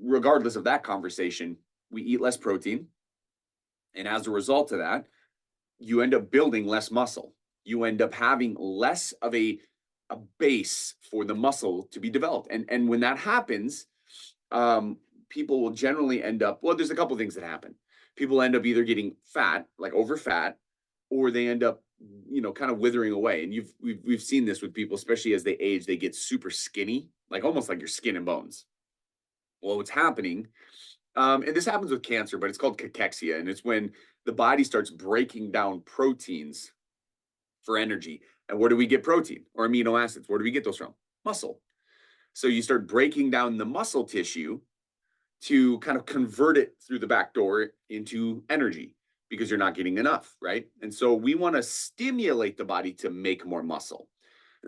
Regardless of that conversation, we eat less protein. And as a result of that, you end up building less muscle. You end up having less of a base for the muscle to be developed. And when that happens, people will generally end up, well, there's a couple of things that happen. People end up either getting fat, like over fat, or they end up kind of withering away. And we've seen this with people, especially as they age, they get super skinny, like almost like your skin and bones. Well, what's happening, and this happens with cancer, but it's called cachexia. And it's when the body starts breaking down proteins for energy. And where do we get protein or amino acids? Where do we get those from? Muscle. So you start breaking down the muscle tissue to kind of convert it through the back door into energy, because you're not getting enough, right? And so we want to stimulate the body to make more muscle.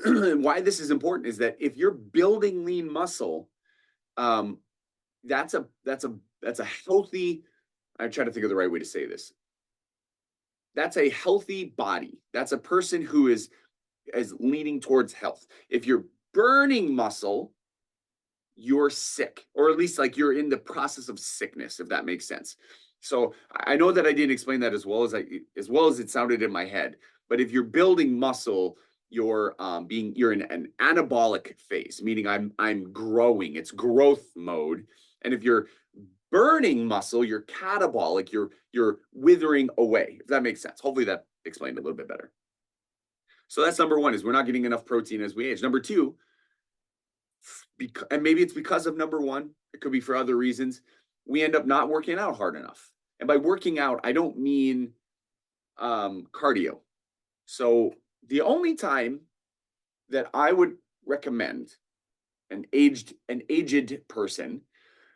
And why this is important is that if you're building lean muscle, that's a healthy, I'm trying to think of the right way to say this. That's a healthy body. That's a person who is leaning towards health. If you're burning muscle, you're sick, or at least like you're in the process of sickness, if that makes sense. So I know that I didn't explain that as well as it sounded in my head. But if you're building muscle, you're in an anabolic phase, meaning I'm growing. It's growth mode. And if you're burning muscle, you're catabolic, you're withering away, if that makes sense. Hopefully that explained it a little bit better. So that's number one, is we're not getting enough protein as we age. Number two, and maybe it's because of number one, it could be for other reasons, we end up not working out hard enough. And by working out, I don't mean cardio. So the only time that I would recommend an aged person,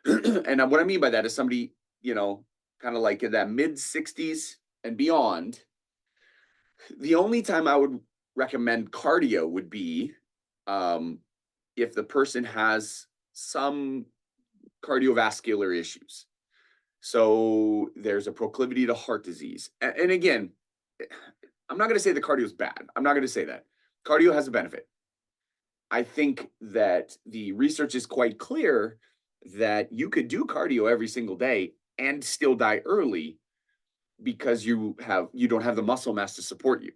and what I mean by that is somebody, kind of like in that mid 60s and beyond, the only time I would recommend cardio would be if the person has some cardiovascular issues. So there's a proclivity to heart disease. And again, I'm not going to say the cardio is bad. I'm not going to say that. Cardio has a benefit. I think that the research is quite clear that you could do cardio every single day and still die early because you don't have the muscle mass to support you.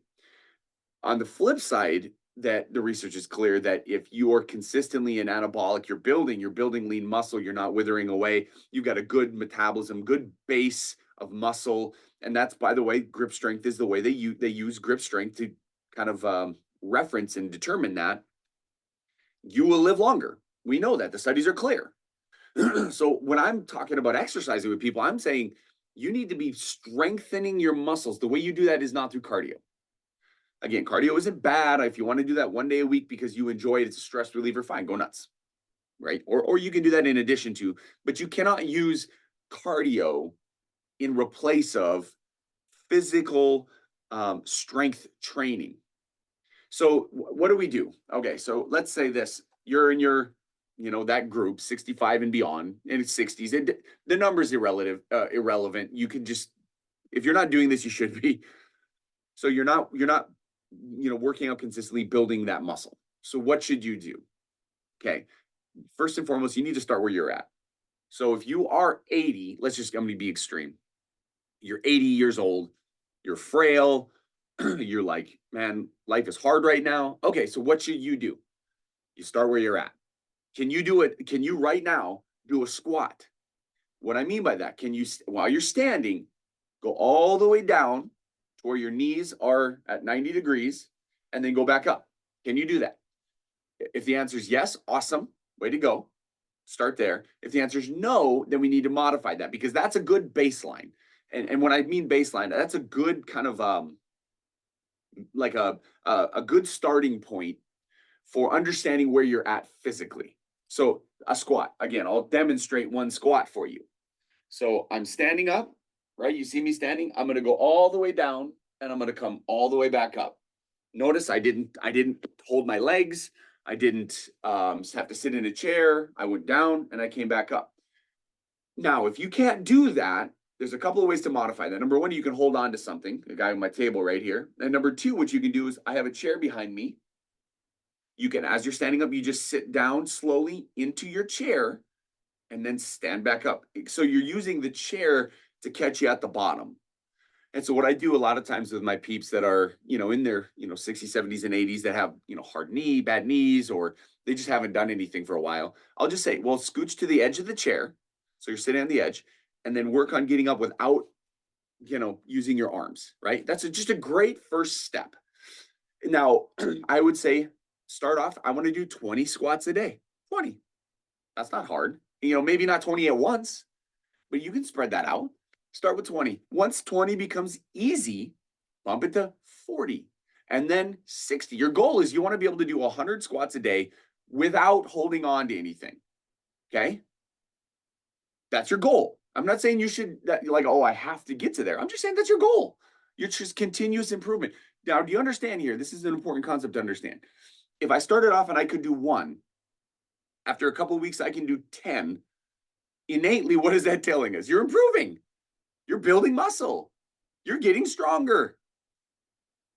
On the flip side, that the research is clear that if you are consistently an anabolic, you're building lean muscle, you're not withering away, you've got a good metabolism, good base of muscle. And that's, by the way, grip strength is the way they use grip strength to kind of reference and determine that you will live longer. We know that. The studies are clear. So when I'm talking about exercising with people, I'm saying you need to be strengthening your muscles. The way you do that is not through cardio. Again, cardio isn't bad. If you want to do that one day a week because you enjoy it, it's a stress reliever, fine, go nuts, right? Or you can do that in addition to, but you cannot use cardio in replace of physical strength training. So what do we do? Okay, so let's say this, you're in your, that group, 65 and beyond, in its 60s. The number's irrelevant. You can just, if you're not doing this, you should be. So you're not working out consistently, building that muscle. So what should you do? Okay, first and foremost, you need to start where you're at. So if you are 80, I'm going to be extreme. You're 80 years old, you're frail, you're like, man, life is hard right now. Okay, so what should you do? You start where you're at. Can you do it? Can you right now do a squat? What I mean by that, can you, while you're standing, go all the way down to where your knees are at 90 degrees and then go back up? Can you do that? If the answer is yes, awesome, way to go. Start there. If the answer is no, then we need to modify that, because that's a good baseline. And when I mean baseline, that's a good kind of like a good starting point for understanding where you're at physically. So a squat, again, I'll demonstrate one squat for you. So I'm standing up, right? You see me standing. I'm going to go all the way down and I'm going to come all the way back up. Notice I didn't hold my legs. I didn't have to sit in a chair. I went down and I came back up. Now, if you can't do that, there's a couple of ways to modify that. Number one, you can hold on to something, a guy on my table right here. And number two, what you can do is I have a chair behind me. You can, as you're standing up, you just sit down slowly into your chair and then stand back up. So you're using the chair to catch you at the bottom. And so what I do a lot of times with my peeps that are, in their, 60s, 70s, and 80s that have, bad knees, or they just haven't done anything for a while, I'll just say, well, scooch to the edge of the chair. So you're sitting on the edge, and then work on getting up without, using your arms, right? That's just a great first step. Now, I would say, start off, I want to do 20 squats a day. 20. That's not hard. Maybe not 20 at once, but you can spread that out. Start with 20. Once 20 becomes easy, bump it to 40 and then 60. Your goal is you want to be able to do 100 squats a day without holding on to anything. Okay? That's your goal. I'm not saying you should, I have to get to there. I'm just saying that's your goal. You're just continuous improvement. Now, do you understand here? This is an important concept to understand. If I started off and I could do 1, after a couple of weeks, I can do 10. Innately, what is that telling us? You're improving. You're building muscle. You're getting stronger.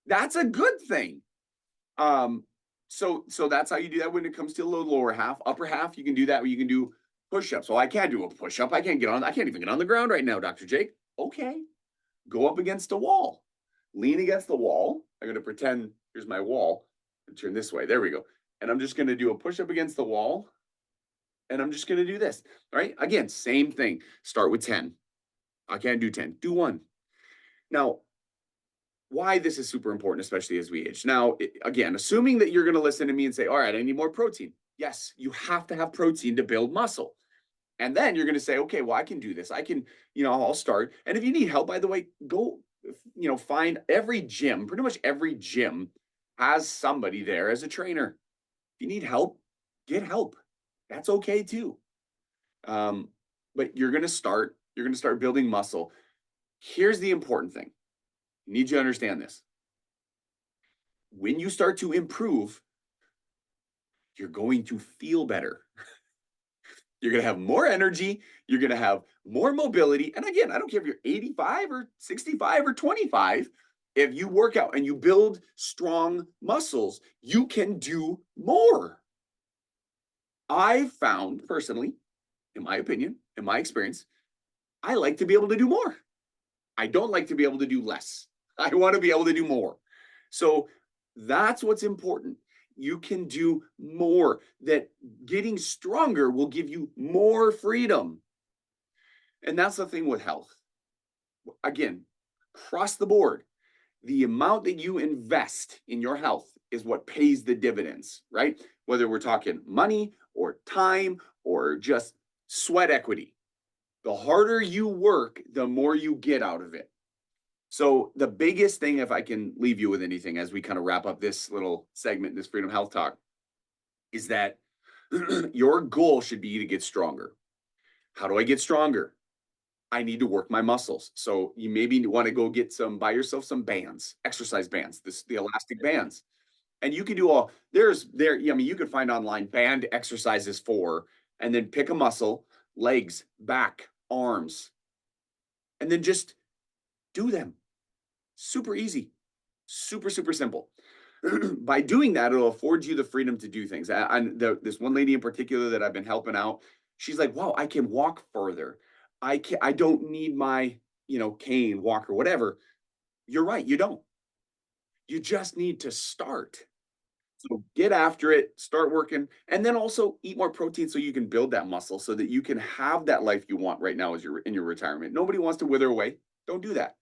That's a good thing. So that's how you do that when it comes to the lower half. Upper half, you can do that where you can do push-ups. Well, I can't do a push-up. I can't even get on the ground right now, Dr. Jake. Okay. Go up against a wall. Lean against the wall. I'm going to pretend here's my wall. Turn this way. There we go. And I'm just going to do a push up against the wall. And I'm just going to do this. All right. Again, same thing. Start with 10. I can't do 10. Do 1. Now, why this is super important, especially as we age. Now, again, assuming that you're going to listen to me and say, all right, I need more protein. Yes, you have to have protein to build muscle. And then you're going to say, okay, well, I can do this. I can, I'll start. And if you need help, by the way, go, find every gym, pretty much every gym has somebody there as a trainer. If you need help, get help. That's okay too. But you're going to start building muscle. Here's the important thing. I need you to understand this. When you start to improve, you're going to feel better. You're going to have more energy. You're going to have more mobility. And again, I don't care if you're 85 or 65 or 25. If you work out and you build strong muscles, you can do more. I found personally, in my opinion, in my experience, I like to be able to do more. I don't like to be able to do less. I want to be able to do more. So that's what's important. You can do more. That getting stronger will give you more freedom. And that's the thing with health. Again, across the board, the amount that you invest in your health is what pays the dividends, right? Whether we're talking money or time or just sweat equity. The harder you work, the more you get out of it. So the biggest thing, if I can leave you with anything as we kind of wrap up this little segment, this Freedom Health Talk, is that your goal should be to get stronger. How do I get stronger? I need to work my muscles. So you maybe want to go buy yourself some bands, exercise bands, the elastic bands. And you can do you can find online band exercises and then pick a muscle, legs, back, arms, and then just do them. Super easy, super, super simple. By doing that, it'll afford you the freedom to do things. This one lady in particular that I've been helping out, she's like, wow, I can walk further. I don't need my, cane, walker, whatever. You're right. You don't. You just need to start. So get after it, start working, and then also eat more protein so you can build that muscle so that you can have that life you want right now as you're in your retirement. Nobody wants to wither away. Don't do that.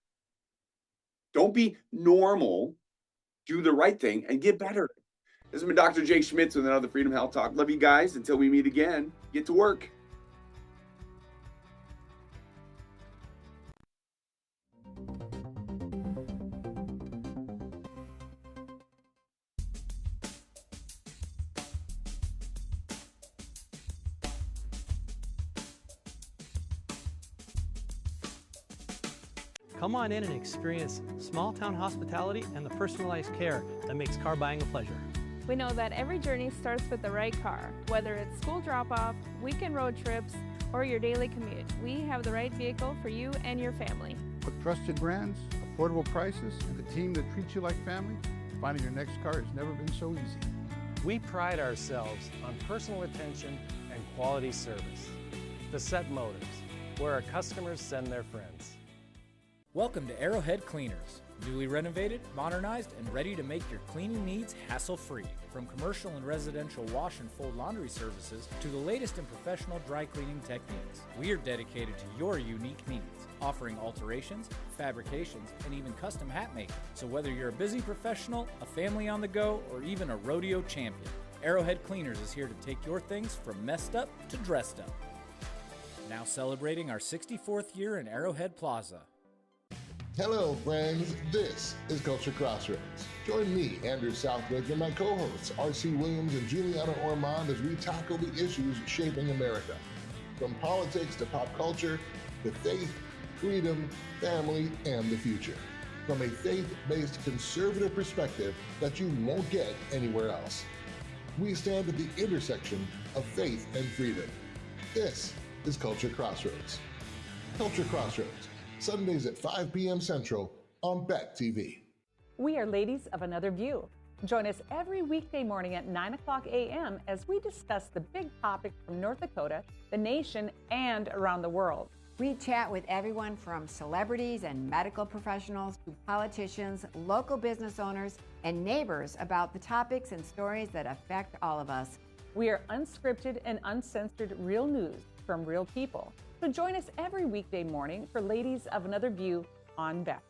Don't be normal. Do the right thing and get better. This has been Dr. Jake Schmitz with another Freedom Health Talk. Love you guys. Until we meet again, get to work. Come on in and experience small town hospitality and the personalized care that makes car buying a pleasure. We know that every journey starts with the right car. Whether it's school drop-off, weekend road trips, or your daily commute, we have the right vehicle for you and your family. With trusted brands, affordable prices, and a team that treats you like family, finding your next car has never been so easy. We pride ourselves on personal attention and quality service. The Set Motors, where our customers send their friends. Welcome to Arrowhead Cleaners. Newly renovated, modernized, and ready to make your cleaning needs hassle-free. From commercial and residential wash and fold laundry services to the latest in professional dry cleaning techniques, we are dedicated to your unique needs, offering alterations, fabrications, and even custom hat making. So whether you're a busy professional, a family on the go, or even a rodeo champion, Arrowhead Cleaners is here to take your things from messed up to dressed up. Now celebrating our 64th year in Arrowhead Plaza. Hello, friends. This is Culture Crossroads. Join me, Andrew Southwick, and my co-hosts, R.C. Williams and Juliana Ormond, as we tackle the issues shaping America. From politics to pop culture, to faith, freedom, family, and the future. From a faith-based conservative perspective that you won't get anywhere else. We stand at the intersection of faith and freedom. This is Culture Crossroads. Culture Crossroads. Sundays at 5 p.m. Central on BET TV. We are ladies of another view. Join us every weekday morning at 9 o'clock a.m. as we discuss the big topics from North Dakota, the nation, and around the world. We chat with everyone from celebrities and medical professionals to politicians, local business owners, and neighbors about the topics and stories that affect all of us. We are unscripted and uncensored real news from real people. So join us every weekday morning for Ladies of Another View on Beth.